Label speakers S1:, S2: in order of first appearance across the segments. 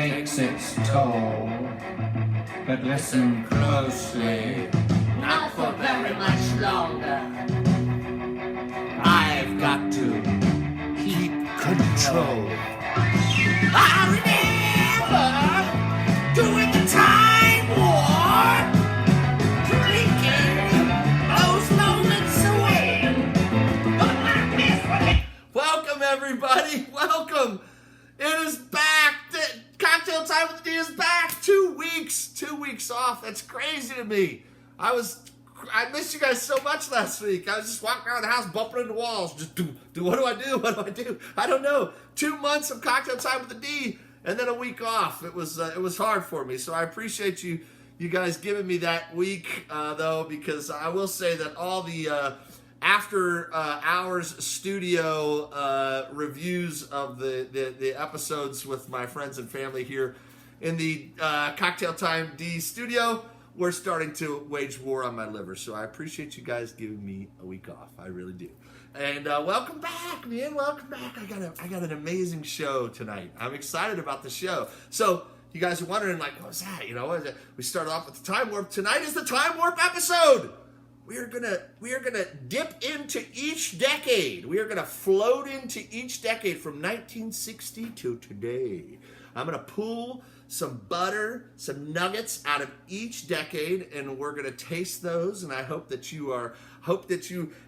S1: takes its toll. But listen closely, not for very much longer. I've got to keep control. I remember doing the time warp, drinking those moments away. But I miss it. Welcome, everybody. Welcome. It is back. Cocktail Time with the D is back. 2 weeks. 2 weeks off. That's crazy to me. I missed you guys so much last week. I was just walking around the house, bumping into walls. Just what do I do? What do I do? I don't know. 2 months of Cocktail Time with the D, and then a week off. It was hard for me. So I appreciate you guys giving me that week, though, because I will say that all the after hours studio reviews of the episodes with my friends and family here in the Cocktail Time D studio, we're starting to wage war on my liver. So I appreciate you guys giving me a week off. I really do. And welcome back, man. Welcome back. I got an amazing show tonight. I'm excited about the show. So you guys are wondering, like, what was that? You know, we started off with the Time Warp. Tonight is the Time Warp episode. We are gonna dip into each decade. We are gonna float into each decade from 1960 to today. I'm gonna pull some butter, some nuggets out of each decade, and we're gonna taste those. And I hope that you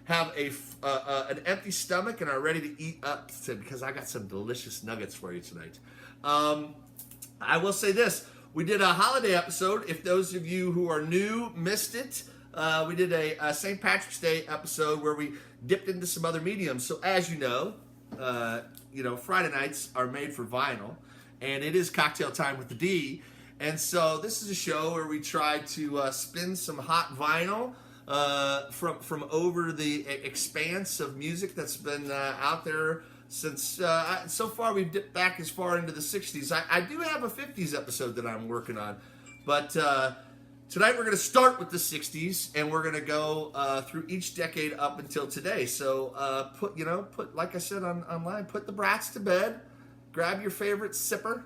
S1: have an empty stomach and are ready to eat up, because I got some delicious nuggets for you tonight. I will say this: we did a holiday episode. If those of you who are new missed it. We did a St. Patrick's Day episode where we dipped into some other mediums. So as you know, Friday nights are made for vinyl, and it is Cocktail Time with the D. And so this is a show where we try to spin some hot vinyl from over the expanse of music that's been out there since, so far we've dipped back as far into the 60s. I do have a 50s episode that I'm working on, but tonight we're going to start with the 60s, and we're going to go through each decade up until today. So put like I said online, put the brats to bed, grab your favorite sipper,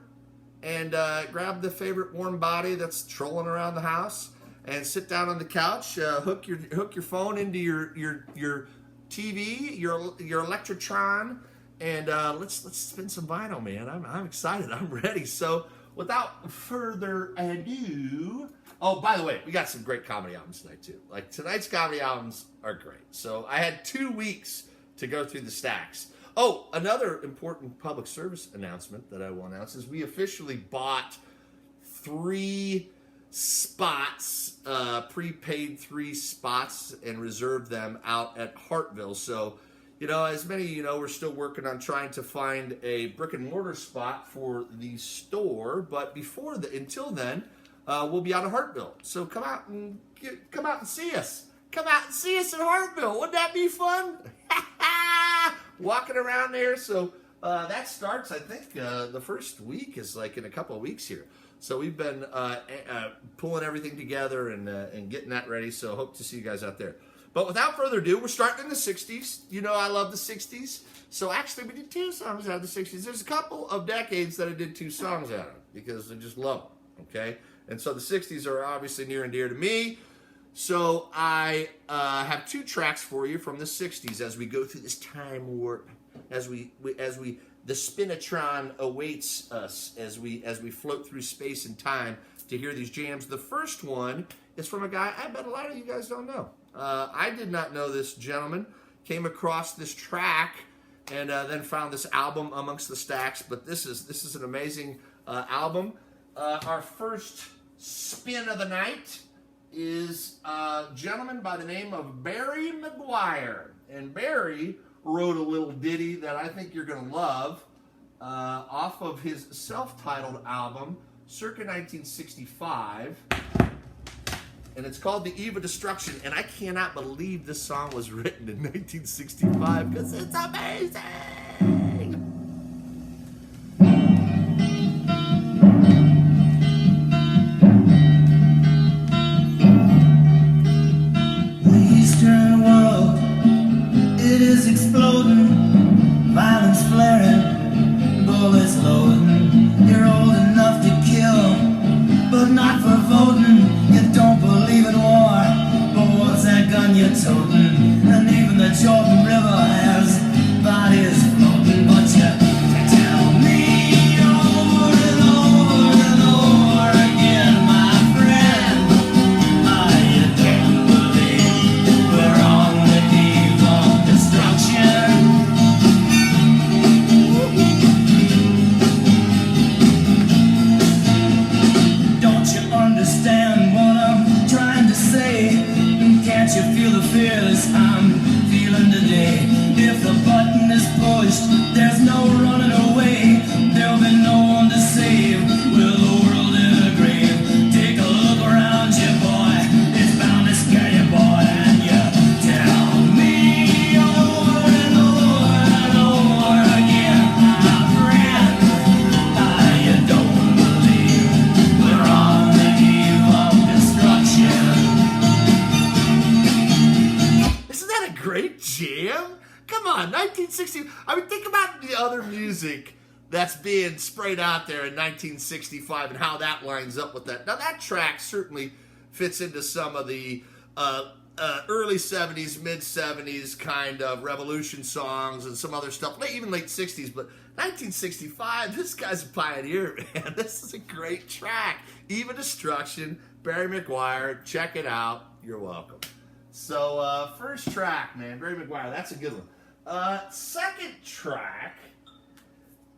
S1: and grab the favorite warm body that's trolling around the house, and sit down on the couch, hook your phone into your TV, your Electrotron, and let's spin some vinyl, man. I'm excited. I'm ready. So without further ado. Oh, by the way, we got some great comedy albums tonight, too. Like, tonight's comedy albums are great. So I had 2 weeks to go through the stacks. Oh, another important public service announcement that I will announce is we officially bought 3 spots, prepaid 3 spots, and reserved them out at Hartville. So, as many of you know, we're still working on trying to find a brick and mortar spot for the store. But until then, we'll be out of Hartville. So come out and see us. Come out and see us in Hartville. Wouldn't that be fun? Walking around there. So that starts, I think, the first week is like in a couple of weeks here. So we've been pulling everything together and getting that ready. So hope to see you guys out there. But without further ado, we're starting in the 60s. You know I love the 60s. So actually, we did 2 songs out of the 60s. There's a couple of decades that I did 2 songs out of because I just love them, okay? And so the 60s are obviously near and dear to me. So I have 2 tracks for you from the 60s as we go through this time warp, as the Spinatron awaits us as we float through space and time to hear these jams. The first one is from a guy I bet a lot of you guys don't know. I did not know this gentleman. Came across this track and then found this album amongst the stacks. But this is an amazing album. Our first spin of the night is a gentleman by the name of Barry McGuire. And Barry wrote a little ditty that I think you're going to love off of his self-titled album, circa 1965. And it's called The Eve of Destruction. And I cannot believe this song was written in 1965 because it's amazing.
S2: Violence flaring, bullets loading. You're old enough to
S1: 1960. I mean, think about the other music that's being sprayed out there in 1965 and how that lines up with that. Now, that track certainly fits into some of the early 70s, mid 70s kind of revolution songs and some other stuff, even late 60s. But 1965, this guy's a pioneer, man. This is a great track. Eve of Destruction, Barry McGuire. Check it out. You're welcome. So, first track, man, Barry McGuire. That's a good one. Second track.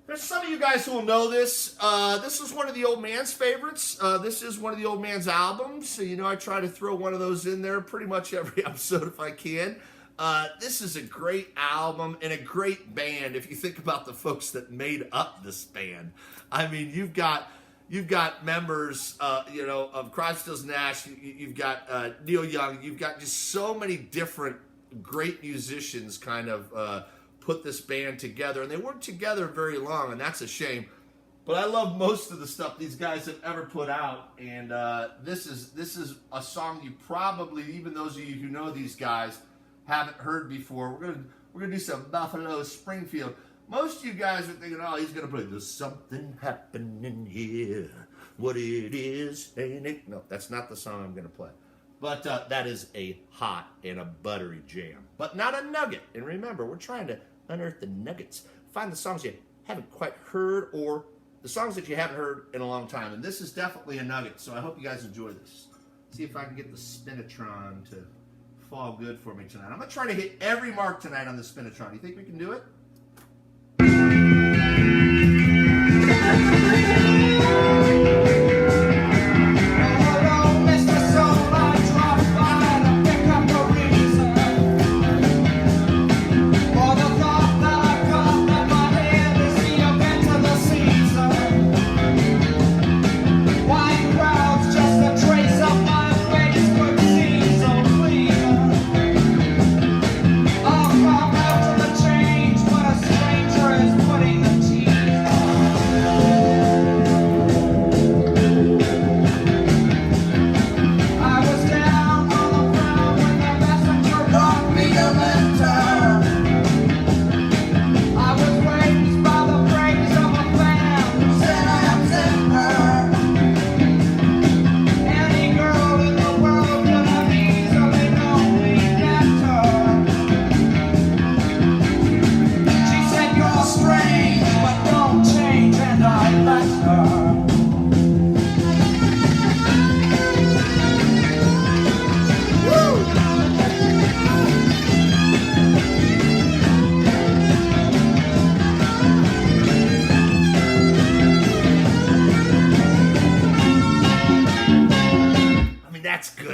S1: There's some of you guys who will know this. This is one of the old man's favorites. This is one of the old man's albums. So, you know, I try to throw one of those in there pretty much every episode if I can. This is a great album and a great band if you think about the folks that made up this band. I mean, you've got members, of Crosby, Stills, Nash. You've got Neil Young. You've got just so many different great musicians kind of put this band together, and they weren't together very long, and that's a shame. But I love most of the stuff these guys have ever put out, and this is a song you probably, even those of you who know these guys, haven't heard before. We're gonna do some Buffalo Springfield. Most of you guys are thinking, oh, he's gonna play "There's Something Happening Here, What It Is Ain't It." No, that's not the song I'm gonna play. But that is a hot and a buttery jam. But not a nugget. And remember, we're trying to unearth the nuggets. Find the songs you haven't quite heard or the songs that you haven't heard in a long time. And this is definitely a nugget, so I hope you guys enjoy this. See if I can get the Spinatron to fall good for me tonight. I'm going to try to hit every mark tonight on the Spinatron. You think we can do it?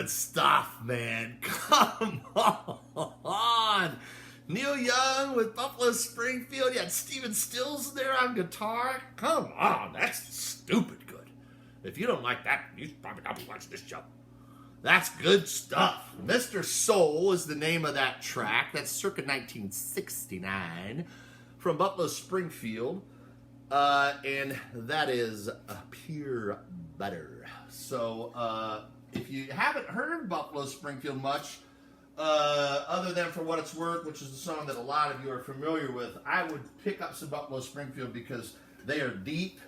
S1: Stuff, man. Come on. Neil Young with Buffalo Springfield. You had Stephen Stills there on guitar. Come on. That's stupid good. If you don't like that, you probably not watch this show. That's good stuff. Mr. Soul is the name of that track. That's circa 1969 from Buffalo Springfield. And that is pure butter. So, if you haven't heard Buffalo Springfield much, other than For What It's Worth, which is a song that a lot of you are familiar with, I would pick up some Buffalo Springfield because they are deep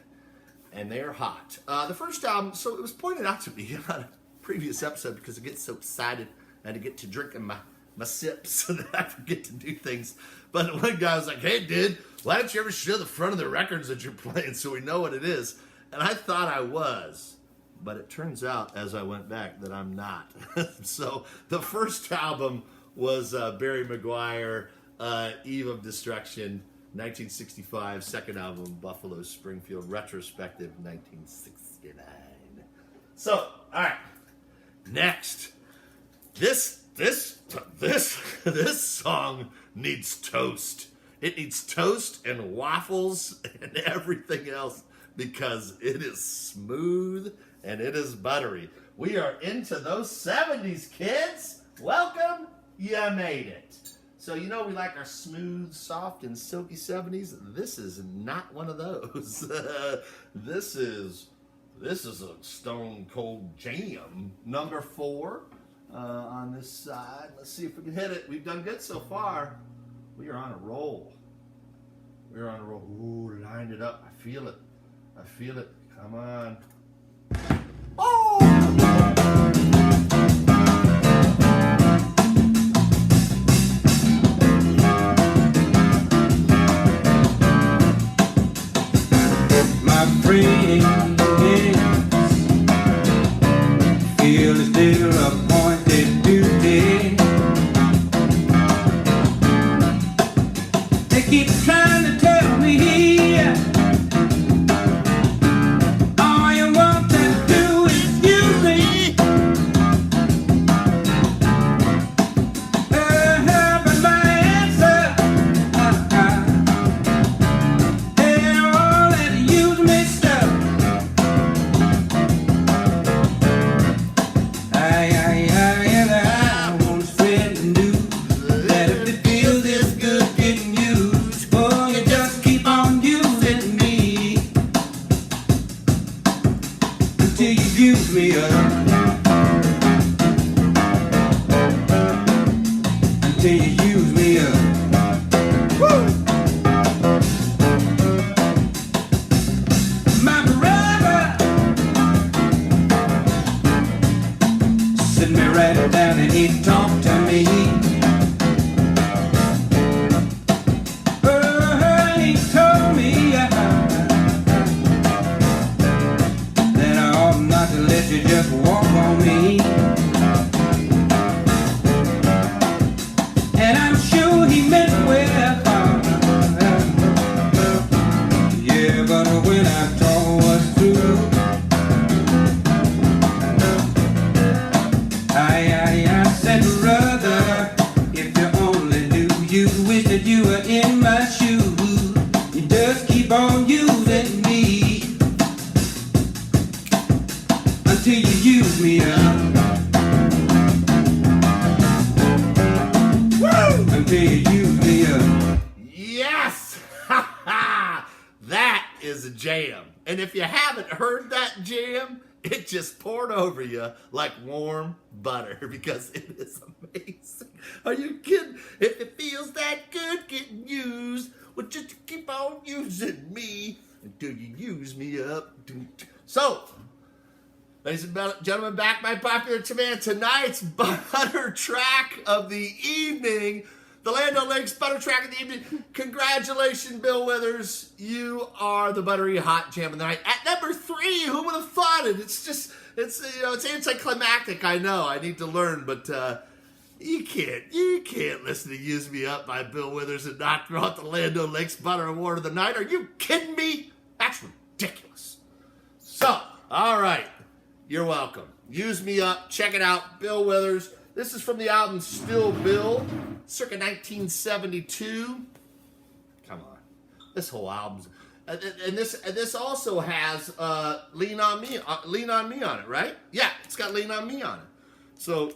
S1: and they are hot. The first album, so it was pointed out to me on a previous episode because I get so excited and I get to drinking my sips so that I forget to do things. But one guy was like, "Hey, dude, why don't you ever show the front of the records that you're playing so we know what it is?" And I thought I was. But it turns out, as I went back, that I'm not. So the first album was Barry McGuire, Eve of Destruction, 1965. Second album, Buffalo Springfield, retrospective, 1969. So, all right. Next, this song needs toast. It needs toast and waffles and everything else because it is smooth and it is buttery. We are into those 70s, kids. Welcome. You made it. So, you know we like our smooth, soft, and silky 70s. This is not one of those. This is a stone cold jam. Number 4 on this side. Let's see if we can hit it. We've done good so far. We are on a roll. We're on a roll. Ooh, lined it up. I feel it. I feel it. Come on. Oh!
S2: My friends feel it's still appointed duty. They keep trying to tell me all you want to do is use me. But my answer, they all that use me stuff. And I won't spread the news that if it feels this good getting used, oh, you just keep on using me until you use me up. Until you use me up. Woo! My brother sit me right down and he talked to me. He told me that I ought not to let you just walk on me. And I'm sure he meant well. Yeah, but when I talk was through, I said, brother, if you only knew, you wish that you were in my shoes. You just keep on using me until you use me up. Until you use me up.
S1: Yes! That is a jam. And if you haven't heard that jam, it just poured over you like warm butter because it is amazing. Are you kidding? If it feels that good getting used, well, just keep on using me until you use me up. So, ladies and gentlemen, back by popular demand, tonight's butter track of the evening. The Land O'Lakes butter track of the evening. Congratulations, Bill Withers. You are the buttery hot jam of the night. At number 3, who would have thought it? It's anticlimactic, I know. I need to learn, but you can't listen to Use Me Up by Bill Withers and not throw out the Land O'Lakes Butter Award of the night. Are you kidding me? That's ridiculous. So, all right. You're welcome. Use Me Up. Check it out. Bill Withers. This is from the album Still Bill, circa 1972. Come on. This whole album's... And this also has Lean On Me on it, right? Yeah, it's got Lean On Me on it. So...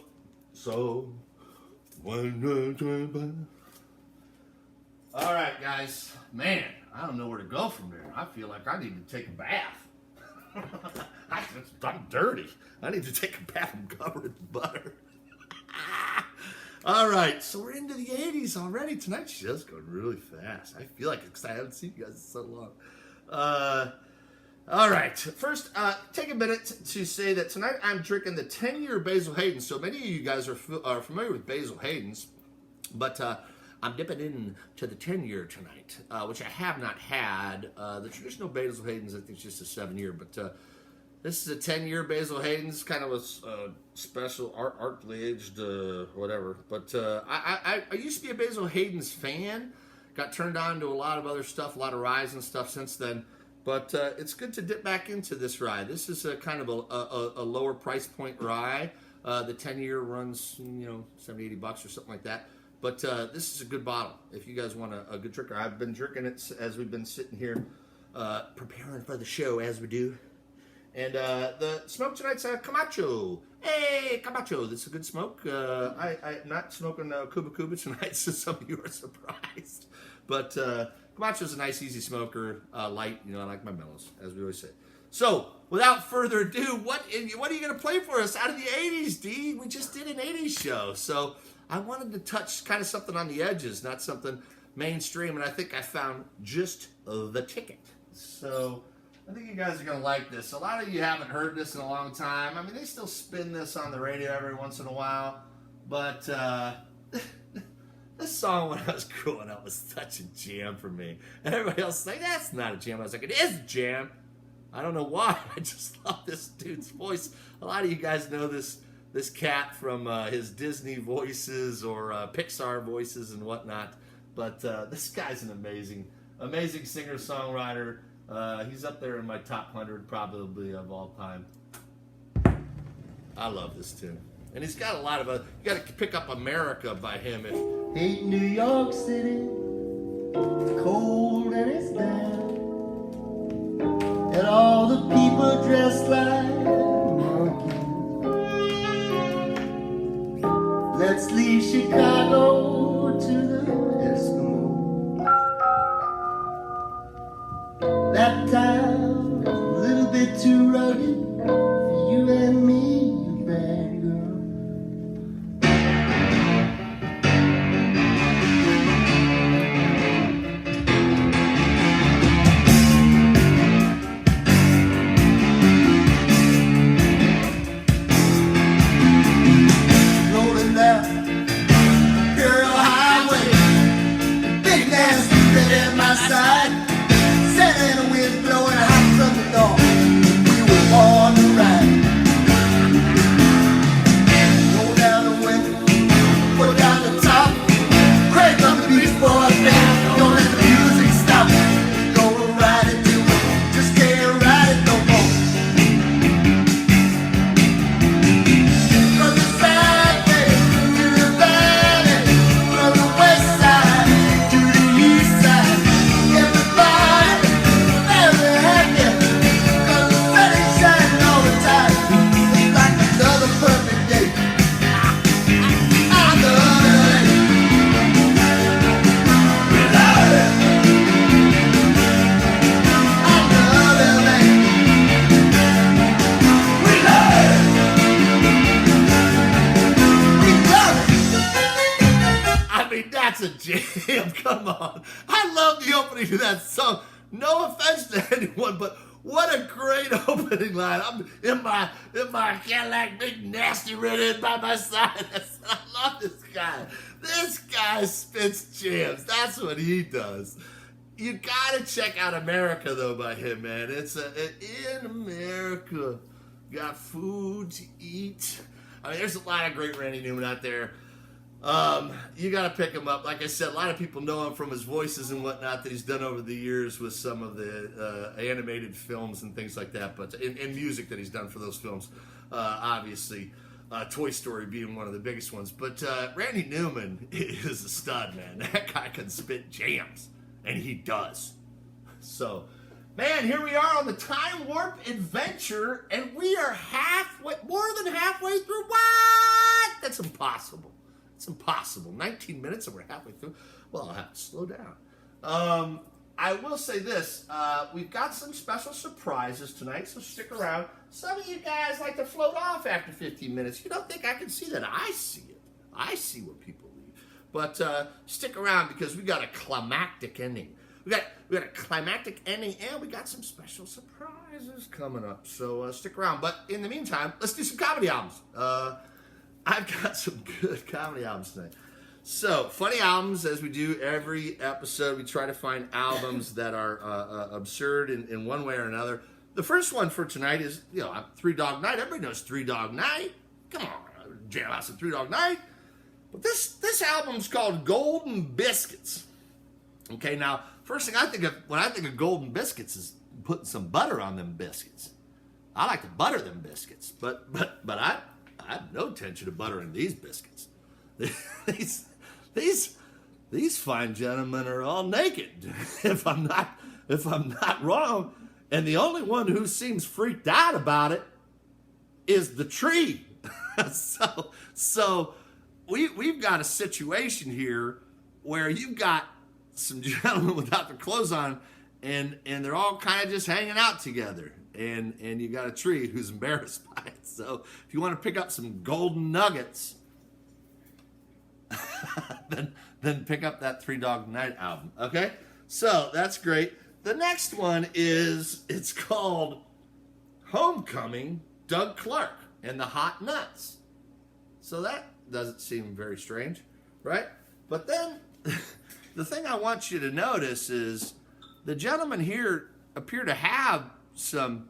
S1: All right, guys. Man, I don't know where to go from there. I feel like I need to take a bath. I'm dirty. I need to take a bath. I'm covered in butter. All right, so we're into the 80s already. Tonight's show's going really fast. I feel like it because I haven't seen you guys in so long. All right, first, take a minute to say that tonight I'm drinking the 10-year Basil Hayden's. So many of you guys are familiar with Basil Hayden's, but I'm dipping into the 10-year tonight, which I have not had. The traditional Basil Hayden's, I think, is just a 7-year, but this is a 10-year Basil Hayden's, kind of a special artfully aged whatever. But I used to be a Basil Hayden's fan. Got turned on to a lot of other stuff, a lot of ryes and stuff since then. But it's good to dip back into this rye. This is a kind of a lower price point rye. The 10-year runs, $70, $80 or something like that. But this is a good bottle if you guys want a good drinker. I've been drinking it as we've been sitting here preparing for the show, as we do. And the smoke tonight's Camacho. Hey, Camacho, this is a good smoke. I'm not smoking Cuba Cuba tonight, so some of you are surprised. But Camacho's a nice, easy smoker, light. I like my mellows, as we always say. So, without further ado, what are you going to play for us out of the 80s, D? We just did an 80s show. So, I wanted to touch kind of something on the edges, not something... mainstream, and I think I found just the ticket. So I think you guys are going to like this. A lot of you haven't heard this in a long time. I mean, they still spin this on the radio every once in a while, but this song when I was growing up was such a jam for me. And everybody else was like, that's not a jam. I was like, it is a jam. I don't know why. I just love this dude's voice. A lot of you guys know this cat from his Disney voices or Pixar voices and whatnot. But this guy's an amazing singer-songwriter. He's up there in my top 100 probably of all time. I love this tune. And he's got a lot of you got to pick up America by him.
S3: Hate New York City, it's cold and it's damp, and all the people dressed like monkeys. Let's leave Chicago to the Eskimos. That town, a little bit too rugged for you and me, you bad girl.
S1: A jam, come on. I love the opening to that song. No offense to anyone, but what a great opening line. I'm in my Cadillac, big nasty redhead by my side. I love this guy. This guy spits jams. That's what he does. You gotta check out America though by him, man. It's in America. Got food to eat. I mean, there's a lot of great Randy Newman out there. You got to pick him up. Like I said, a lot of people know him from his voices and whatnot that he's done over the years with some of the animated films and things like that, but in music that he's done for those films, obviously, Toy Story being one of the biggest ones. But Randy Newman is a stud, man. That guy can spit jams, and he does. So, man, here we are on the Time Warp Adventure, and we are more than halfway through. What? That's impossible. It's impossible. 19 minutes and we're halfway through. Well, I'll have to slow down. I will say this. We've got some special surprises tonight, so stick around. Some of you guys like to float off after 15 minutes. You don't think I can see that? I see it. I see what people leave. But stick around because we got a climactic ending. We got a climactic ending, and we got some special surprises coming up. So stick around. But in the meantime, let's do some comedy albums. I've got some good comedy albums tonight. So, funny albums, as we do every episode, we try to find albums that are absurd in one way or another. The first one for tonight is, Three Dog Night. Everybody knows Three Dog Night. Come on, jam out some Three Dog Night. But this album's called Golden Biscuits. Okay, now, first thing I think of when I think of Golden Biscuits is putting some butter on them biscuits. I like to butter them biscuits, but I have no intention of buttering these biscuits. These fine gentlemen are all naked, if I'm not wrong. And the only one who seems freaked out about it is the tree. so we've got a situation here where you've got some gentlemen without their clothes on, and they're all kind of just hanging out together. And you got a tree who's embarrassed by it. So if you want to pick up some golden nuggets, then pick up that Three Dog Night album. Okay, so that's great. The next one it's called Homecoming, Doug Clark and the Hot Nuts. So that doesn't seem very strange, right? But then the thing I want you to notice is the gentlemen here appear to have some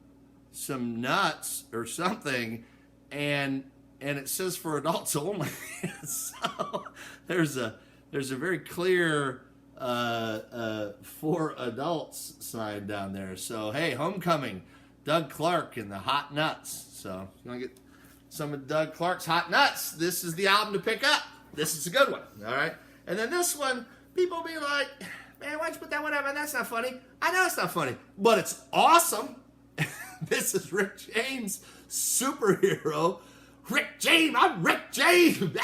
S1: nuts or something, and it says for adults only. So there's a very clear for adults sign down there. So hey, Homecoming, Doug Clark and the Hot Nuts. So if you want to get some of Doug Clark's Hot Nuts, this is the album to pick up. This is a good one, all right? And then this one, people be like, man, why'd you put that one up? That's not funny. I know it's not funny, but it's awesome. This is Rick James, Superhero. Rick James, I'm Rick James.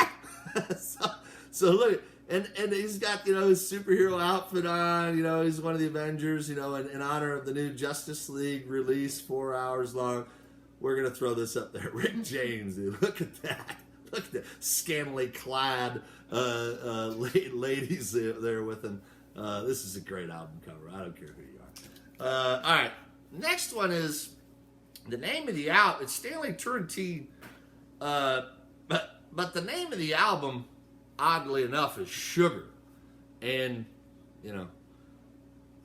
S1: so look, and he's got, his superhero outfit on, he's one of the Avengers, in honor of the new Justice League release, 4 hours long. We're going to throw this up there. Rick James, dude, look at that. Look at the scantily clad ladies there with him. This is a great album cover. I don't care who you are. All right. Next one is the name of the album. It's Stanley Turrentine. But the name of the album, oddly enough, is Sugar. And,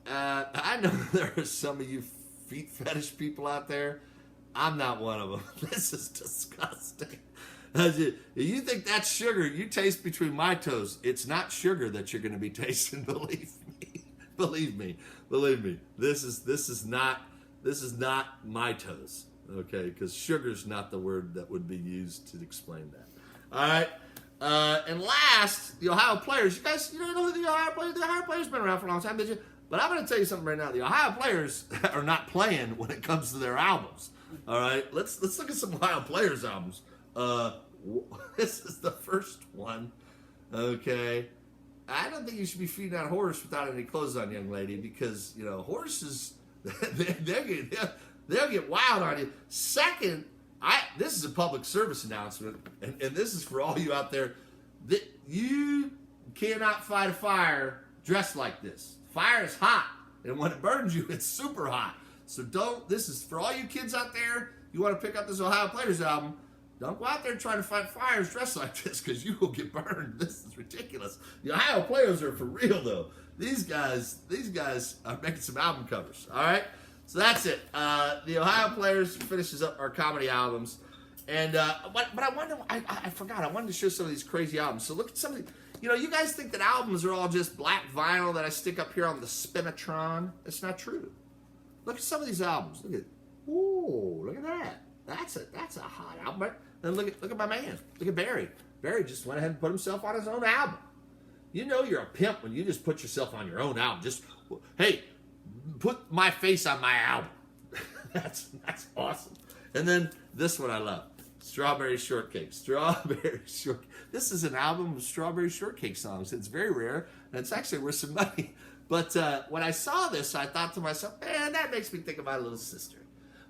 S1: I know there are some of you feet fetish people out there. I'm not one of them. This is disgusting. You think that's sugar? You taste between my toes. It's not sugar that you're going to be tasting. Believe me. This is not my toes. Okay, because sugar's not the word that would be used to explain that. All right. And last, the Ohio Players. You guys, you don't know who the Ohio Players? The Ohio Players been around for a long time, did you? But I'm going to tell you something right now. The Ohio Players are not playing when it comes to their albums. All right, let's look at some Ohio Players albums. This is the first one. Okay, I don't think you should be feeding that horse without any clothes on, young lady, because horses they'll get wild on you. Second, this is a public service announcement, and this is for all you out there that you cannot fight a fire dressed like this. Fire is hot, and when it burns you, it's super hot. So this is for all you kids out there, you want to pick up this Ohio Players album, don't go out there trying to fight fires dressed like this, because you will get burned. This is ridiculous. The Ohio Players are for real, though. These guys are making some album covers, all right? So that's it. The Ohio Players finishes up our comedy albums. And but I wanted, I forgot, I wanted to show some of these crazy albums. So look at some of the, you guys think that albums are all just black vinyl that I stick up here on the Spinatron. That's not true. Look at some of these albums. Look at that. That's a hot album. And look at my man. Look at Barry. Barry just went ahead and put himself on his own album. You're a pimp when you just put yourself on your own album. Just, hey, put my face on my album. That's awesome. And then this one I love. Strawberry Shortcake. Strawberry Shortcake. This is an album of Strawberry Shortcake songs. It's very rare, and it's actually worth some money. But when I saw this, I thought to myself, man, that makes me think of my little sister.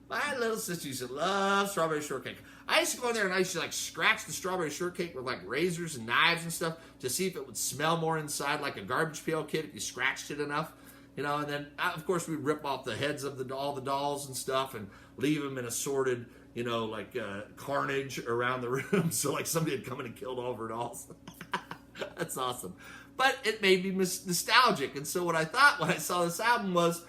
S1: My little sister used to love Strawberry Shortcake. I used to go in there and I used to scratch the Strawberry Shortcake with razors and knives and stuff to see if it would smell more inside like a Garbage Pail Kid if you scratched it enough. And then of course we'd rip off the heads of all the dolls and stuff and leave them in assorted, carnage around the room. So somebody had come in and killed all of her dolls. That's awesome. But it made me nostalgic. And so what I thought when I saw this album was,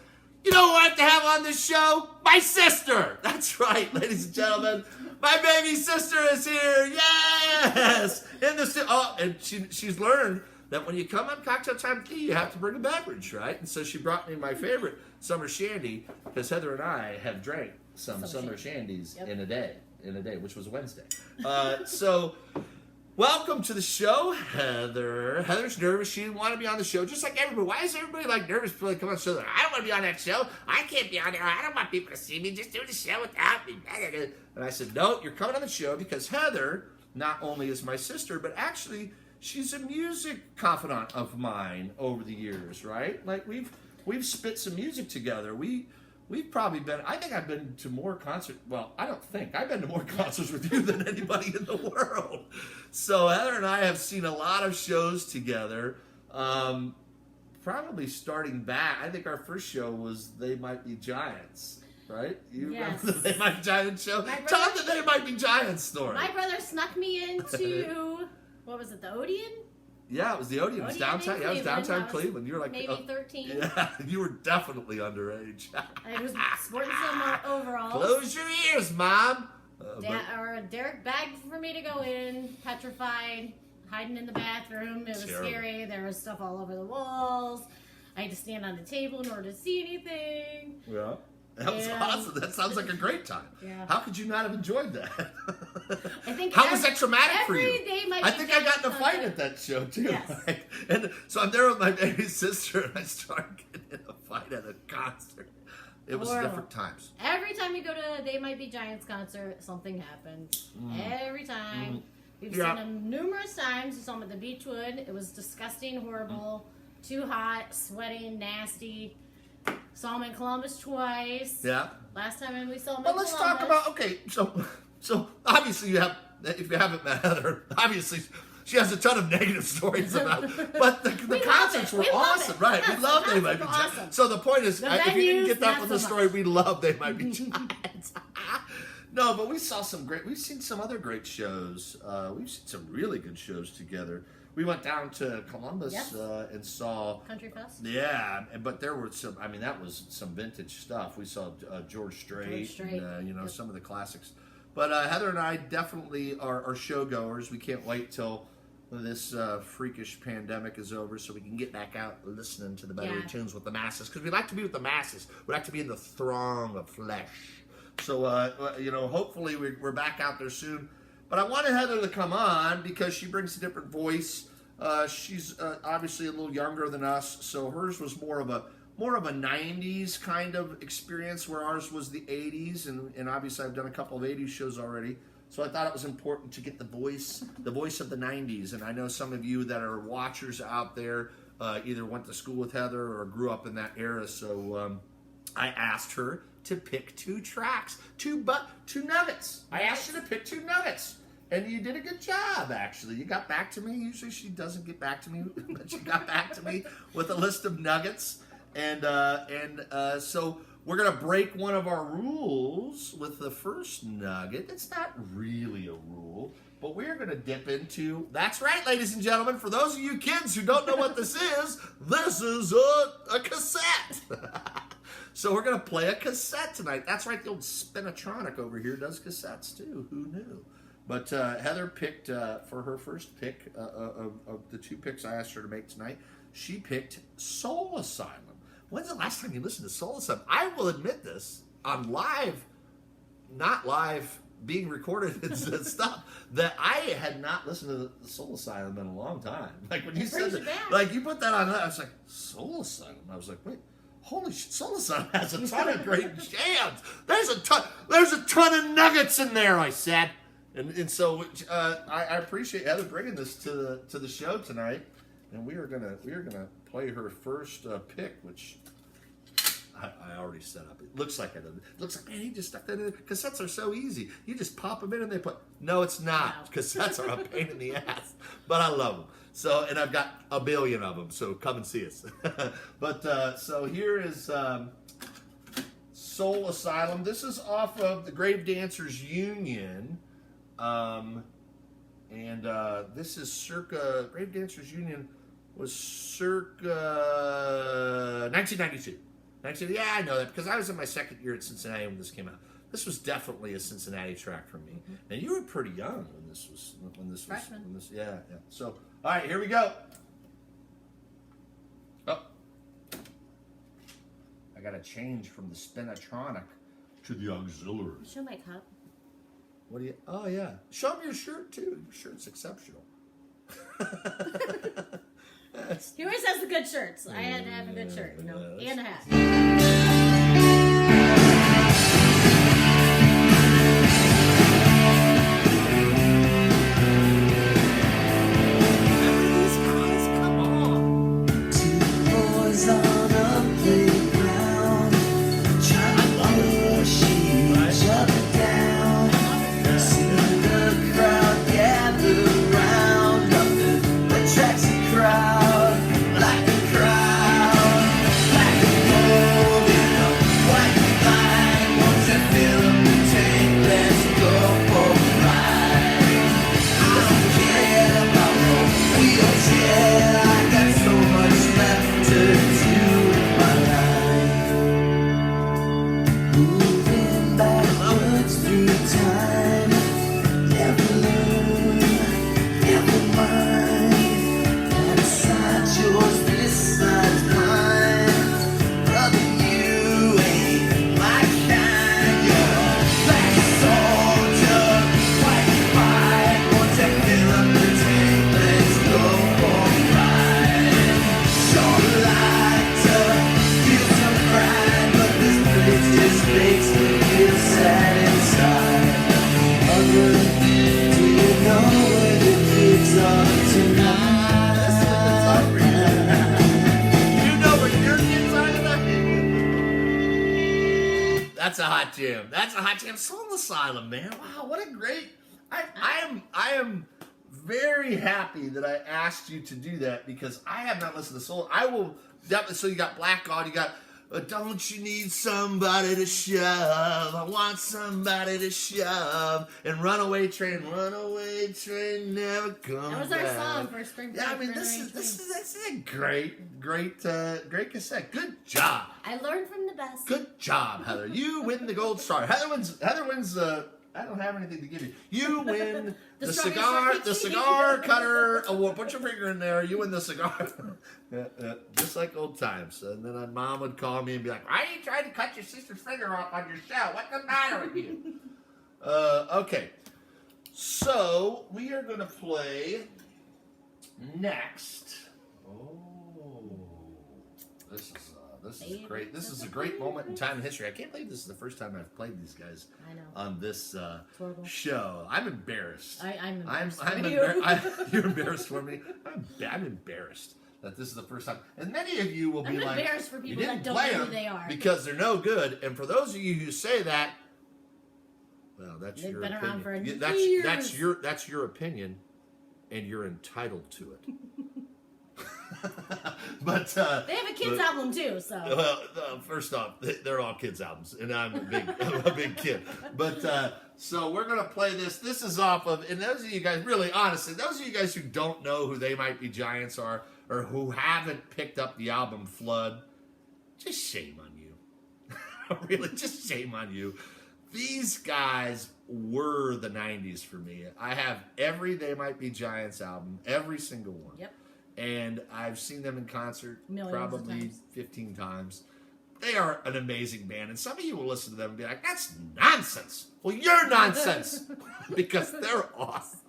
S1: who I have to have on this show? My sister! That's right, ladies and gentlemen. My baby sister is here. Yes! And she's learned that when you come on Cocktail Time with you have to bring a beverage, right? And so she brought me my favorite summer shandy, because Heather and I have drank some summer shandies in a day, which was Wednesday. So welcome to the show, Heather. Heather's nervous. She didn't want to be on the show, just like everybody. Why is everybody nervous before they come on the show? I don't want to be on that show. I can't be on there. I don't want people to see me. Just do the show without me. And I said, no, you're coming on the show because Heather not only is my sister, but actually she's a music confidant of mine over the years, right? We've spit some music together. We we've probably been, I think I've been to more concerts. Well, I don't think. I've been to more concerts with you than anybody in the world. So Heather and I have seen a lot of shows together. Probably starting back, I think our first show was They Might Be Giants, right? You
S4: Yes.
S1: remember the They Might Be Giants show?
S4: My
S1: Tell
S4: brother-
S1: the They Might Be Giants story.
S4: My brother snuck me into, what was it, the Odeon?
S1: Yeah, it was the Odeon. It was
S4: Odeon
S1: downtown.
S4: in
S1: Yeah, it was
S4: Cleveland.
S1: downtown
S4: I was
S1: Cleveland. You were like
S4: maybe 13.
S1: Yeah, you were definitely underage.
S4: I was sporting some overalls.
S1: Close your ears, Mom.
S4: Derek begged for me to go in, petrified, hiding in the bathroom. It was
S1: Terrible.
S4: scary. There was stuff all over the walls. I had to stand on the table in order to see anything.
S1: Yeah. That was
S4: And-
S1: awesome. That sounds like a great time.
S4: Yeah.
S1: How could you not have enjoyed that?
S4: I think
S1: How was that traumatic for
S4: every
S1: you?
S4: day might
S1: I
S4: be
S1: think I got in a
S4: Giants
S1: fight
S4: concert.
S1: at that show too.
S4: Yes.
S1: Like, and so I'm there with my baby sister, and I start getting in a fight at a concert. It was
S4: Horrible.
S1: different times.
S4: Every time we go to They Might Be Giants concert, something happens. Every time. We've
S1: Yeah.
S4: seen them numerous times. We saw them at the Beechwood. It was disgusting, horrible, too hot, sweating, nasty. Saw them in Columbus twice.
S1: Yeah.
S4: Last time we saw them
S1: But
S4: in
S1: let's
S4: Columbus.
S1: talk about, okay, so obviously you have, if you haven't met Heather, obviously she has a ton of negative stories about it. But the
S4: We love
S1: concerts
S4: it.
S1: were
S4: We love
S1: awesome,
S4: it.
S1: right?
S4: Yes,
S1: We love
S4: the
S1: They Might Be
S4: concerts were
S1: Giants.
S4: awesome.
S1: So the point is,
S4: The
S1: if you didn't
S4: venues,
S1: get that
S4: not
S1: from
S4: so
S1: the story,
S4: much.
S1: we love They Might Be Giants. No, but we saw we've seen some other great shows. We've seen some really good shows together. We went down to Columbus
S4: Yes.
S1: And saw,
S4: Country Fest.
S1: yeah, but there were some, I mean, that was some vintage stuff. We saw George Strait,
S4: Strait.
S1: and,
S4: Yep.
S1: some of the classics. But Heather and I definitely are showgoers. We can't wait till this freakish pandemic is over so we can get back out listening to the better
S4: Yeah.
S1: tunes with the masses. Because we like to be with the masses. We like to be in the throng of flesh. So, hopefully we're back out there soon. But I wanted Heather to come on because she brings a different voice. She's obviously a little younger than us, so hers was more of a 90s kind of experience, where ours was the 80s, and obviously I've done a couple of 80s shows already. So I thought it was important to get the voice of the 90s. And I know some of you that are watchers out there either went to school with Heather or grew up in that era. So I asked her to pick 2 tracks, 2 nuggets. I asked you to pick 2 nuggets. And you did a good job, actually. You got back to me. Usually she doesn't get back to me, but you got back to me with a list of nuggets. And so we're going to break one of our rules with the first nugget. It's not really a rule, but we're going to dip into... That's right, ladies and gentlemen. For those of you kids who don't know what this is a cassette. So we're going to play a cassette tonight. That's right, the old Spinatronic over here does cassettes too. Who knew? But Heather picked, for her first pick of the 2 picks I asked her to make tonight, she picked Soul Asylum. When's the last time you listened to Soul Asylum? I will admit this, on live, not live, being recorded and stuff, that I had not listened to the Soul Asylum in a long time. Like when you
S4: It
S1: said
S4: brings
S1: that,
S4: you back.
S1: like you put that on, I was like, Soul Asylum? I was like, wait. Holy shit, Soul Asylum has a ton of great jams. There's a ton of nuggets in there, I said. And so I appreciate Heather bringing this to the show tonight, and we are gonna play her first pick, which I already set up. It looks like man, he just stuck that in. Cassettes are so easy. You just pop them in and they put. No, it's not.
S4: No.
S1: Cassettes are a pain in the ass, but I love them. So, and I've got a billion of them. So come and see us. But so here is Soul Asylum. This is off of the Grave Dancers Union. This is circa, Grave Dancers Union was circa 1992. Yeah, I know that because I was in my second year at Cincinnati when this came out. This was definitely a Cincinnati track for me. Now you were pretty young when this was
S4: Freshman.
S1: yeah. So all right, here we go. Oh, I got to change from the Spinatronic to the auxiliary.
S4: Show my cup.
S1: What do you? Oh yeah, show me your shirt too. Your shirt's exceptional.
S4: He always has the good shirts. I had to have a good shirt,
S1: Yeah,
S4: and a hat.
S1: These guys, come on.
S3: Two boys on a playground trying
S1: hot jam. That's a hot jam. Soul Asylum, man. Wow, what a great. I am very happy that I asked you to do that because I have not listened to Soul. I will definitely. So you got Black God. You got. Don't you need somebody to shove? I want somebody to shove. And Runaway Train never come
S4: That was
S1: back.
S4: our song for Spring Break.
S1: Yeah, I mean, this is a great cassette. Good job.
S4: I learned from the best.
S1: Good job, Heather. You win the gold star. Heather wins. I don't have anything to give you. You win the cigar cutter award. Put your finger in there. You win the cigar. Just like old times. And then my mom would call me and be like, "Why are you trying to cut your sister's finger off on your show? What's the matter with you?" Okay. So we are going to play next. This is great. This is a great moment in time in history. I can't believe this is the first time I've played these guys on this show. I'm embarrassed.
S4: I'm
S1: You're embarrassed for me. I'm embarrassed that this is the first time. And many of you will be like,
S4: embarrassed for people
S1: you didn't
S4: that don't
S1: play
S4: know who
S1: them
S4: they are
S1: because they're no good. And for those of you who say that, well, that's
S4: They've
S1: your
S4: been around
S1: opinion.
S4: for years.
S1: That's your opinion, and you're entitled to it. But
S4: they have a kids album too, so.
S1: Well, first off, they're all kids albums, and I'm a big kid. But so we're gonna play this. This is off of, and those of you guys, really honestly, those of you guys who don't know who They Might Be Giants are, or who haven't picked up the album Flood, just shame on you. Really, just shame on you. These guys were the 90s for me. I have every They Might Be Giants album, every single one.
S4: Yep.
S1: And I've seen them in concert
S4: Millions
S1: probably
S4: of times.
S1: 15 times. They are an amazing band. And some of you will listen to them and be like, that's nonsense. Well, you're nonsense because they're awesome.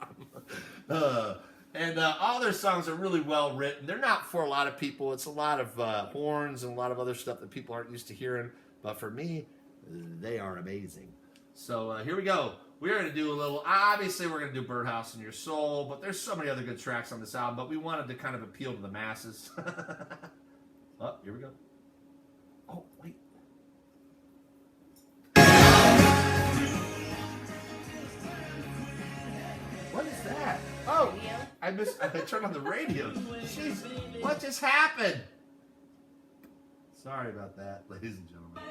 S1: And all their songs are really well written. They're not for a lot of people. It's a lot of horns and a lot of other stuff that people aren't used to hearing. But for me, they are amazing. So here we go. We're going to do a little, obviously we're going to do Birdhouse in Your Soul, but there's so many other good tracks on this album, but we wanted to kind of appeal to the masses. Oh, here we go. Oh, wait. What is that? Oh, I turned on the radio. Jeez, what just happened? Sorry about that, ladies and gentlemen.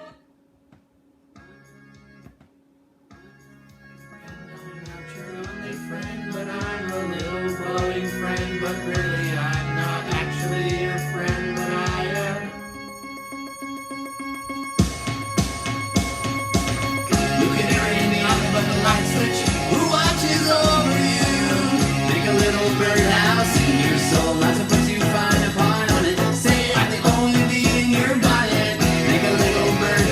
S1: Friend, but I'm a little glowing friend, but really I'm not actually your friend, but I am. You can carry me on but the light switch, who watches over you? Make a little birdhouse in your soul, I suppose you find a pine on it. Say I'm the only bee in your bonnet. Make a little bird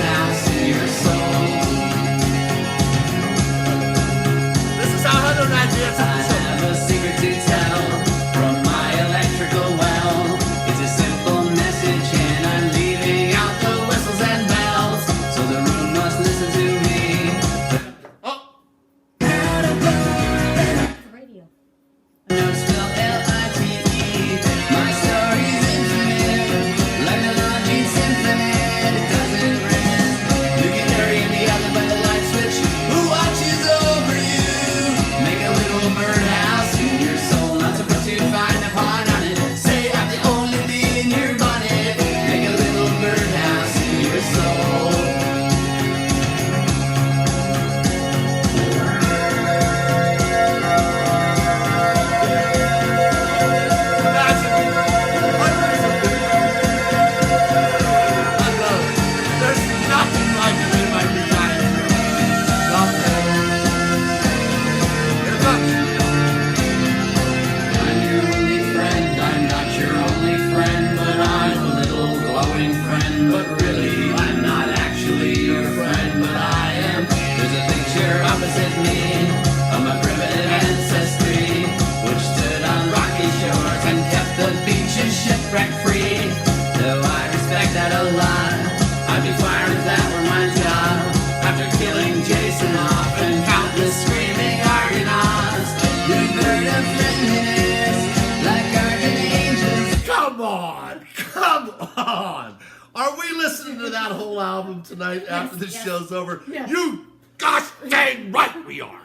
S1: re-listening to that whole album tonight after the
S4: yes.
S1: show's over.
S4: Yes.
S1: You gosh dang right we are.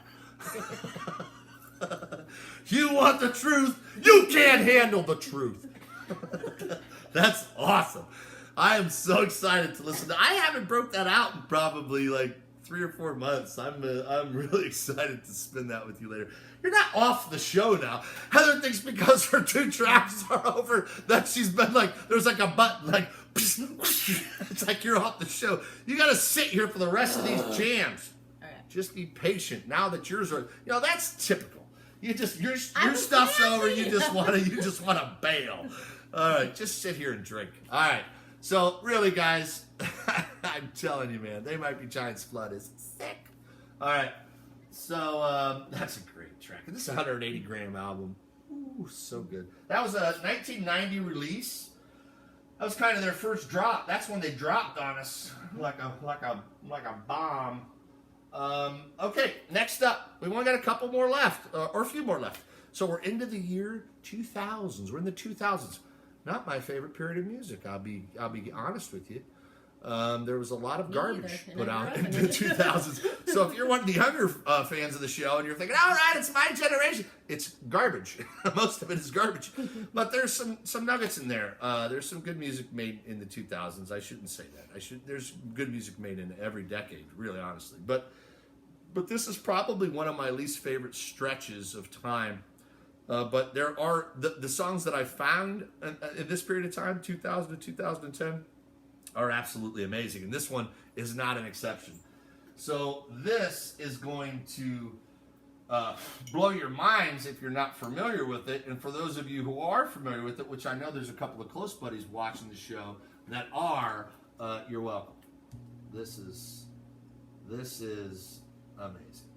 S1: You want the truth? You can't handle the truth. That's awesome. I am so excited to listen to. I haven't broke that out in probably like 3 or 4 months. I'm really excited to spin that with you later. You're not off the show now. Heather thinks because her 2 tracks are over that she's been like, there's like a button like, it's like you're off the show. You got to sit here for the rest of these jams.
S4: Okay.
S1: Just be patient. Now that yours are, that's typical. You just your
S4: I'm
S1: stuff's
S4: happy.
S1: over. You just want to bail. All right, just sit here and drink. All right. So really, guys, I'm telling you, man, They Might Be Giants Flood is sick. All right. So that's a great track. And this is a 180 gram album. Ooh, so good. That was a 1990 release. That was kind of their first drop. That's when they dropped on us like a bomb. Okay, next up, we only got a couple more left, or a few more left. So we're into the year 2000s. We're in the 2000s. Not my favorite period of music. I'll be honest with you. There was a lot of garbage
S4: neither.
S1: put
S4: And I
S1: out
S4: grew
S1: in
S4: up
S1: the
S4: in it.
S1: 2000s. So if you're one of the younger fans of the show and you're thinking, all right, it's my generation, it's garbage. Most of it is garbage. But there's some nuggets in there. There's some good music made in the 2000s. I shouldn't say that. There's good music made in every decade, really honestly. But this is probably one of my least favorite stretches of time. But there are the songs that I found in this period of time, 2000 to 2010, are absolutely amazing. And this one is not an exception. So this is going to blow your minds if you're not familiar with it. And for those of you who are familiar with it, which I know there's a couple of close buddies watching the show that are, you're welcome. This is amazing.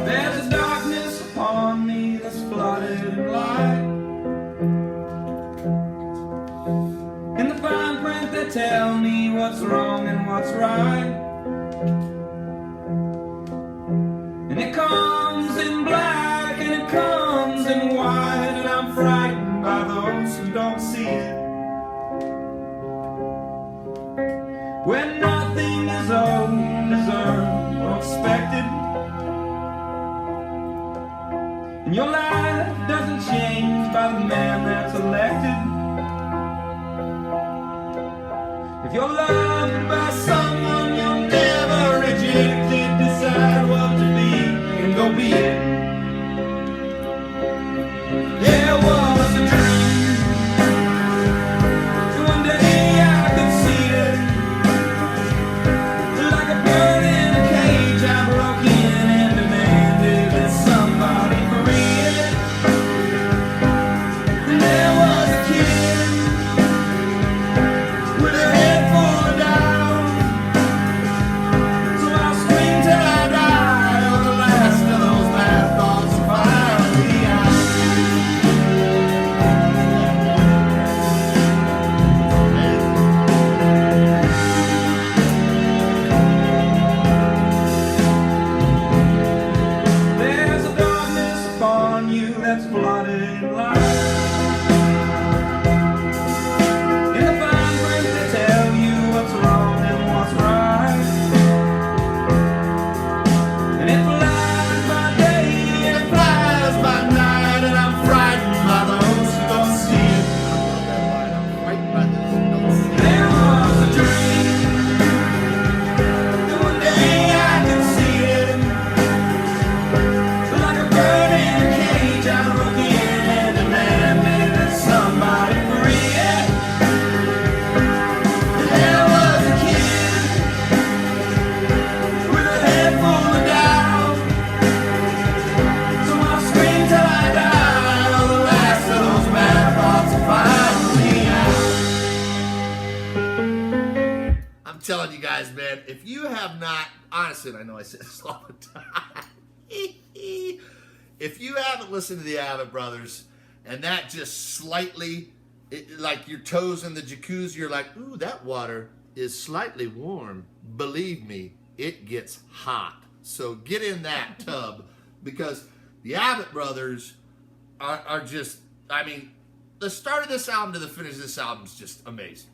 S2: There's a darkness upon me that's flooded in light. In the fine print they tell me what's wrong and what's right. And it comes in black and it comes in white, and I'm frightened by those who don't see it. When nothing is owed, deserved, or expected, and your life doesn't change by the man that's elected. If you're loved by someone you're never rejected, decide what to be and go be it. There was a dream, so one day I could see it. Like a bird in a cage, I broke in and demanded that somebody free it. And there was a kid with a head full of doubt. So I'll scream till I die, or the last of those bad thoughts will find me out. There's a darkness upon you that's flooded in light. In the fine print they tell you what's wrong and what's right. And it flies by day and it flies by night, and I'm frightened by those who don't see it. There was a dream, and one day I could see it. Like a bird in a cage, I broke in and demanded that somebody free it. And there was a kid with a head full of doubt. So I'll scream till I die, or the last of those bad thoughts will find me out.
S1: I'm telling you guys, man, if you have not, honestly, and I know I say this all the time, if you haven't listened to the Abbott Brothers, and that just slightly, like your toes in the jacuzzi, you're like, ooh, that water is slightly warm, believe me, it gets hot. So get in that tub, because the Avett Brothers are just, I mean, the start of this album to the finish of this album is just amazing.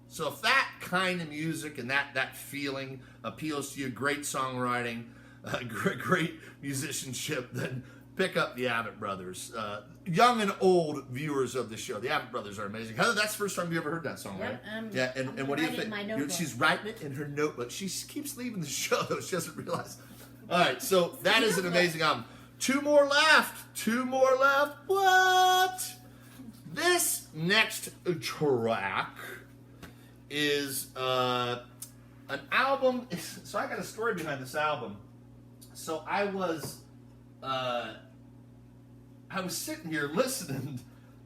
S1: So if that kind of music and that feeling appeals to you, great songwriting, great musicianship, then pick up the Avett Brothers. Young and old viewers of the show, the Avett Brothers are amazing. Heather, that's the first time you ever heard that song, right? Yeah, and what do you think? She's writing it in her notebook. She keeps leaving the show, though. She doesn't realize. All right, so that is an amazing album. Two more left. What? This next track is an album. So I got a story behind this album. So I was sitting here listening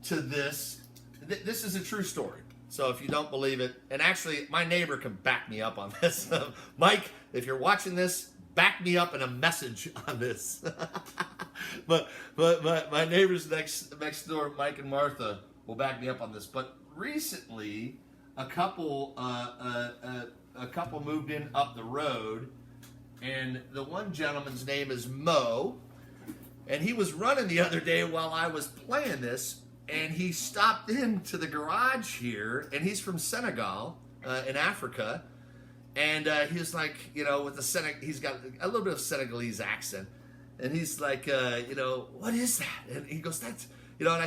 S1: to this. This is a true story. So if you don't believe it, and actually my neighbor can back me up on this. Mike, if you're watching this, back me up in a message on this. but my neighbors next door, Mike and Martha, will back me up on this. But recently, a couple moved in up the road, and the one gentleman's name is Mo, and he was running the other day while I was playing this, and he stopped into the garage here, and he's from Senegal in Africa, and he's like, you know, with he's got a little bit of Senegalese accent, and he's like, you know, what is that? And he goes, that's, you know,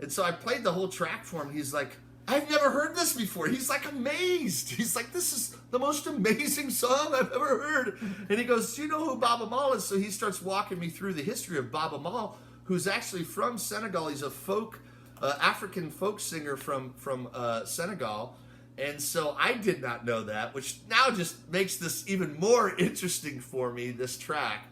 S1: and so I played the whole track for him. He's like, I've never heard this before. He's like amazed. He's like, this is the most amazing song I've ever heard. And he goes, do you know who Baaba Maal is? So he starts walking me through the history of Baaba Maal, who's actually from Senegal. He's a African folk singer from Senegal. And so I did not know that, which now just makes this even more interesting for me, this track.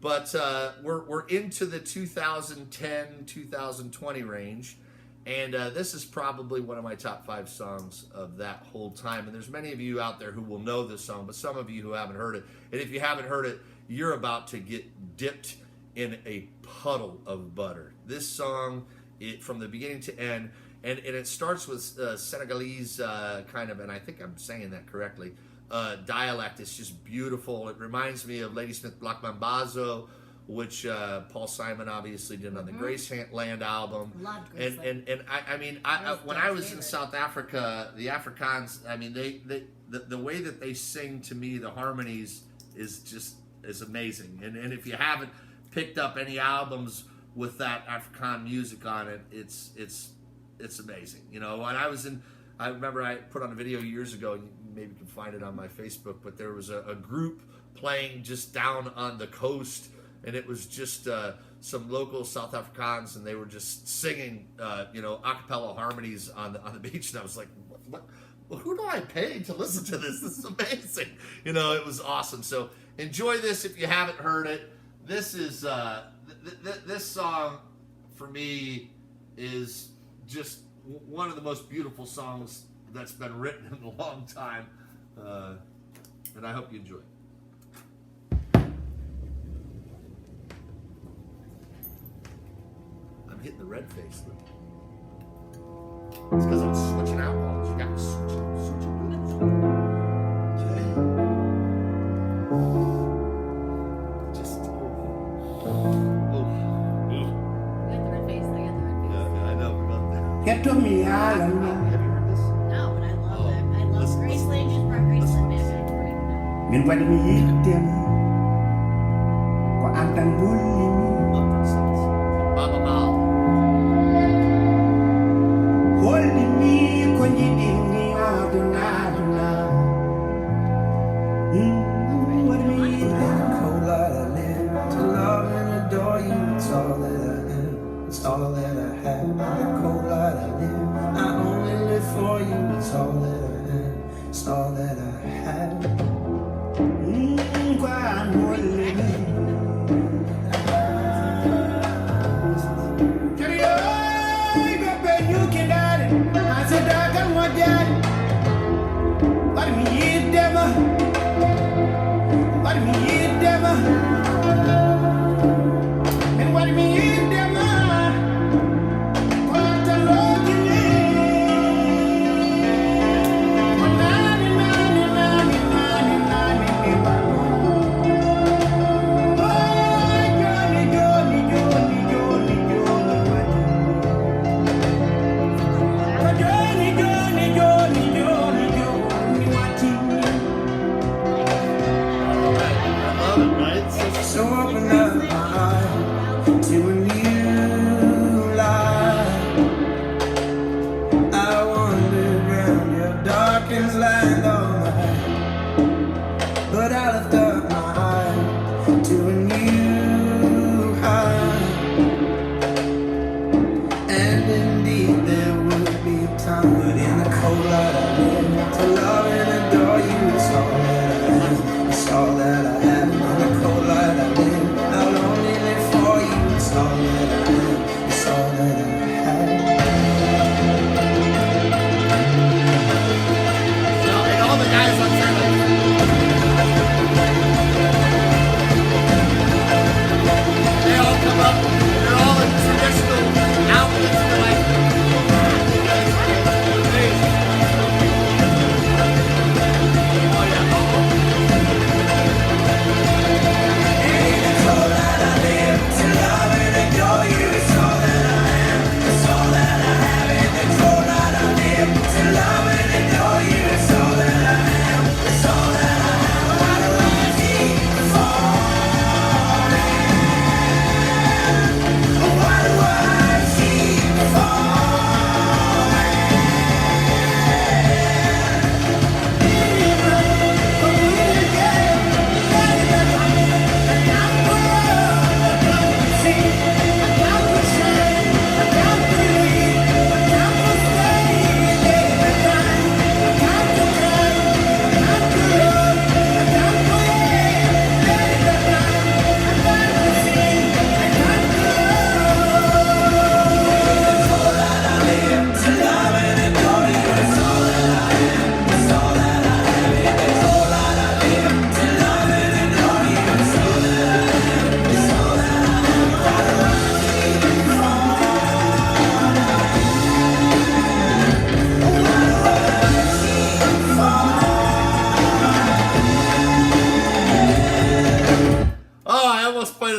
S1: But we're into the 2010, 2020 range. And this is probably one of my top 5 songs of that whole time. And there's many of you out there who will know this song, but some of you who haven't heard it. And if you haven't heard it, you're about to get dipped in a puddle of butter. This song, from the beginning to end, and it starts with Senegalese kind of, and I think I'm saying that correctly, dialect. It's just beautiful. It reminds me of Ladysmith Black Mambazo, which Paul Simon obviously did on the Graceland album.
S4: Loved
S1: Graceland. And I mean, when I was in South Africa, the Afrikaans, I mean, the way that they sing, to me, the harmonies is amazing. And if you haven't picked up any albums with that Afrikaan music on it, it's amazing. You know, when I remember I put on a video years ago, and maybe you can find it on my Facebook, but there was a group playing just down on the coast, and it was just some local South Afrikaans, and they were just singing, you know, a cappella harmonies on the beach, and I was like, what? Who do I pay to listen to this? This is amazing. You know, it was awesome. So enjoy this if you haven't heard it. This is this song for me is just one of the most beautiful songs that's been written in a long time, and I hope you enjoy it. I'm hitting the red face. Look. It's because I'm switching alcohols. You got to switch. Just
S2: Get to me, Alan.
S1: Have you heard this?
S4: No, but I love that. I love Graceland. Just brought Graceland back.
S2: Min wadi mi yittem ko antan bulli
S1: Love that song. Baaba Maal.
S2: holdi mi ko jidi ni aduna wadi mi yittem
S5: Whole lot I live to love and adore you. It's all that I am. It's all that I have. A cold lot I live. I only live for you. It's all that I am. It's all that I have.
S2: ko an holli Kariyo bebe nyuki dare asida kan wajani wadi mi yittem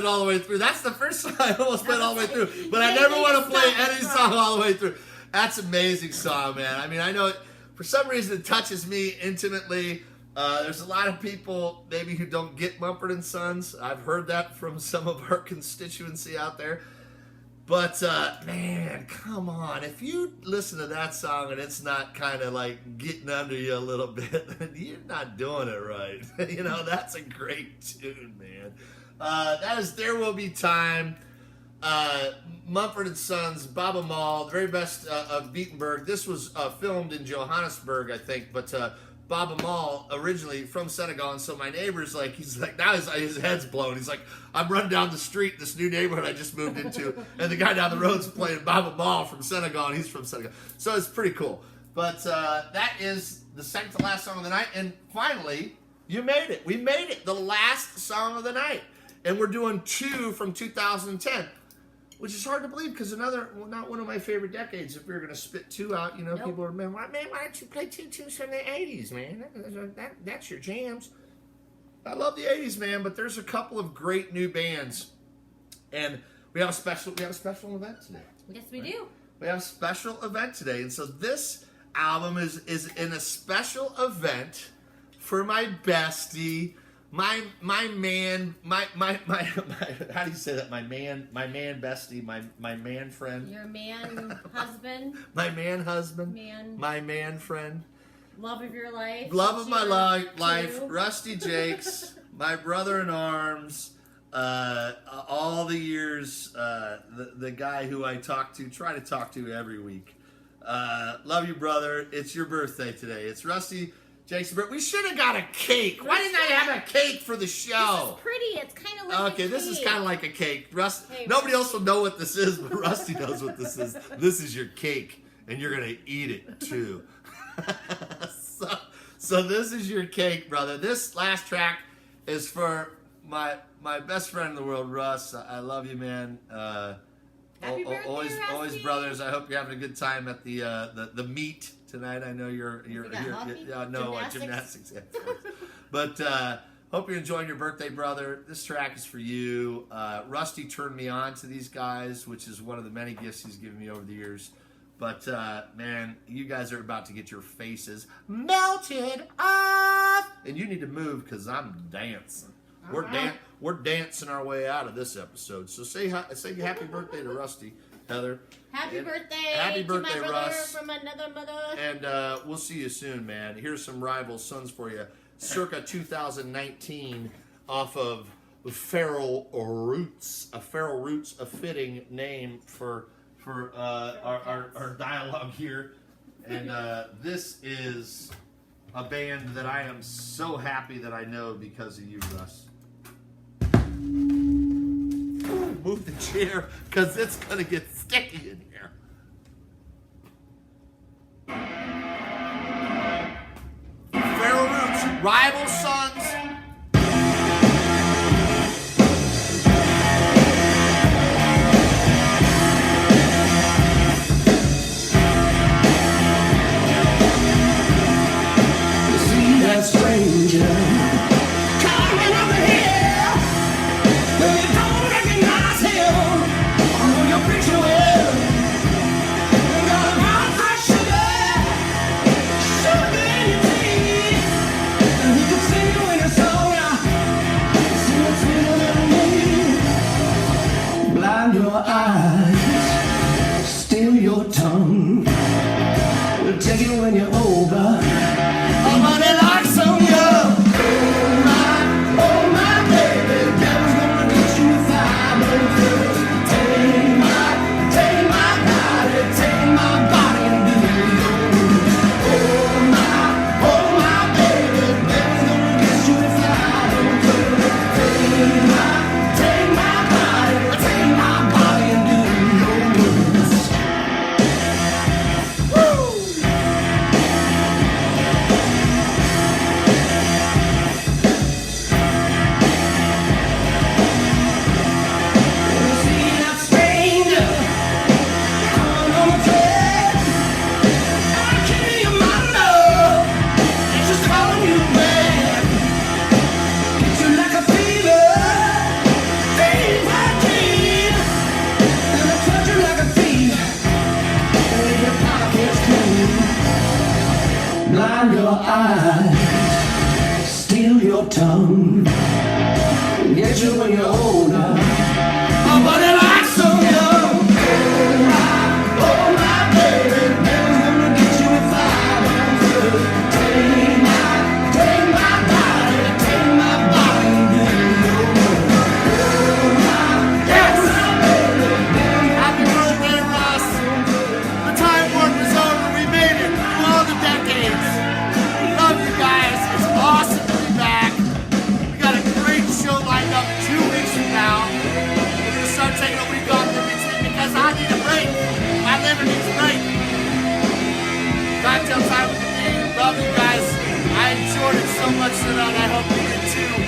S1: it all the way through. That's the first song I almost played all the way through. But I
S4: Yeah,
S1: never
S4: you
S1: want to play
S4: stop
S1: any
S4: the
S1: song all the way through. That's an amazing song, man. I mean, I know for some reason it touches me intimately. There's a lot of people maybe who don't get Mumford & Sons. I've heard that from some of our constituency out there. But, man, come on. If you listen to that song and it's not kind of like getting under you a little bit, then you're not doing it right. You know, that's a great tune, man. That is There Will Be Time. Mumford & Sons, Baba Mal, the very best of Beatenberg. This was filmed in Johannesburg, I think, but Baba Mal originally from Senegal, and so my neighbor's like, he's like, now his head's blown. He's like, I'm running down the street in this new neighborhood I just moved into, and the guy down the road's playing Baba Mal from Senegal, and he's from Senegal. So it's pretty cool. But that is the second to last song of the night, and finally, you made it. We made it, the last song of the night. And we're doing 2 from 2010. Which is hard to believe because not one of my favorite decades. If we were going to spit 2 out, you know,
S4: Nope.
S1: people are, man, why don't you play 2 tunes from the 80s, man? That's your jams. I love the 80s, man, but there's a couple of great new bands. And we have a special event today.
S4: Yes, we do.
S1: We have a special event today. And so this album is in a special event for my bestie, my man, my how do you say that? My man bestie, my man friend.
S4: Your man husband.
S1: My man husband.
S4: Man.
S1: My man friend.
S4: Love of your life.
S1: Love of my life.
S4: Two.
S1: Rusty Jakes, my brother in arms. All the years, the guy who I try to talk to every week. Love you, brother. It's your birthday today. It's Rusty Jakes' birthday. We should have got a cake. Why didn't I have a cake for the show?
S4: This is pretty. It's kind of like
S1: Okay,
S4: a
S1: this is
S4: cake.
S1: kind of like a cake.
S4: Hey,
S1: Nobody else will know what this is, but Rusty knows what this is. This is your cake, and you're gonna eat it too. so this is your cake, brother. This last track is for my best friend in the world, Russ. I love you, man.
S4: Happy birthday,
S1: always
S4: Rusty.
S1: brothers. I hope you're having a good time at the meet tonight. I know you're
S4: got hockey?
S1: gymnastics. Yeah, of course. But hope you're enjoying your birthday, brother. This track is for you. Rusty turned me on to these guys, which is one of the many gifts he's given me over the years. But man, you guys are about to get your faces melted off, and you need to move because I'm dancing. We're dancing our way out of this episode. So say happy birthday to Rusty, Heather.
S4: Happy
S1: And
S4: birthday.
S1: Happy
S4: to
S1: birthday,
S4: my brother
S1: Russ.
S4: from another mother.
S1: And we'll see you soon, man. Here's some Rival Sons for you. Circa 2019 off of Feral Roots. Feral Roots, a fitting name for our dialogue here. And this is a band that I am so happy that I know because of you, Russ. Move the chair because it's going to get sticky in here. Feral Roots, Rival Sons.
S5: See that stranger coming over here. Though you don't recognize him, I know your picture well. You got a brown fresh sugar in your teeth, and he can sing you in a song now. See what's sweeter than me. Blind your eyes, steal your tongue. We'll take it when you're over. I'm running like some young. Oh my baby, devil's gonna get you if I don't first. Take my body and do yours. Oh my baby, devil's gonna get you if I don't first. Take my body and do yours. your tongue. Get you when you're older. Oh, but it likes so young. Oh, my baby, never gonna get you if I don't do. Take my body, take my body, do your work.
S1: Yes! Happy birthday, Russ! The time warp is over. We made it through all the decades. Love you guys. It's awesome to be back. We got a great show lined up 2 weeks from now. We're gonna start taking a week off in between because I need a break. My liver needs a break. Cocktail time with the D. Love you guys. I enjoyed it so much tonight. I hope you did too.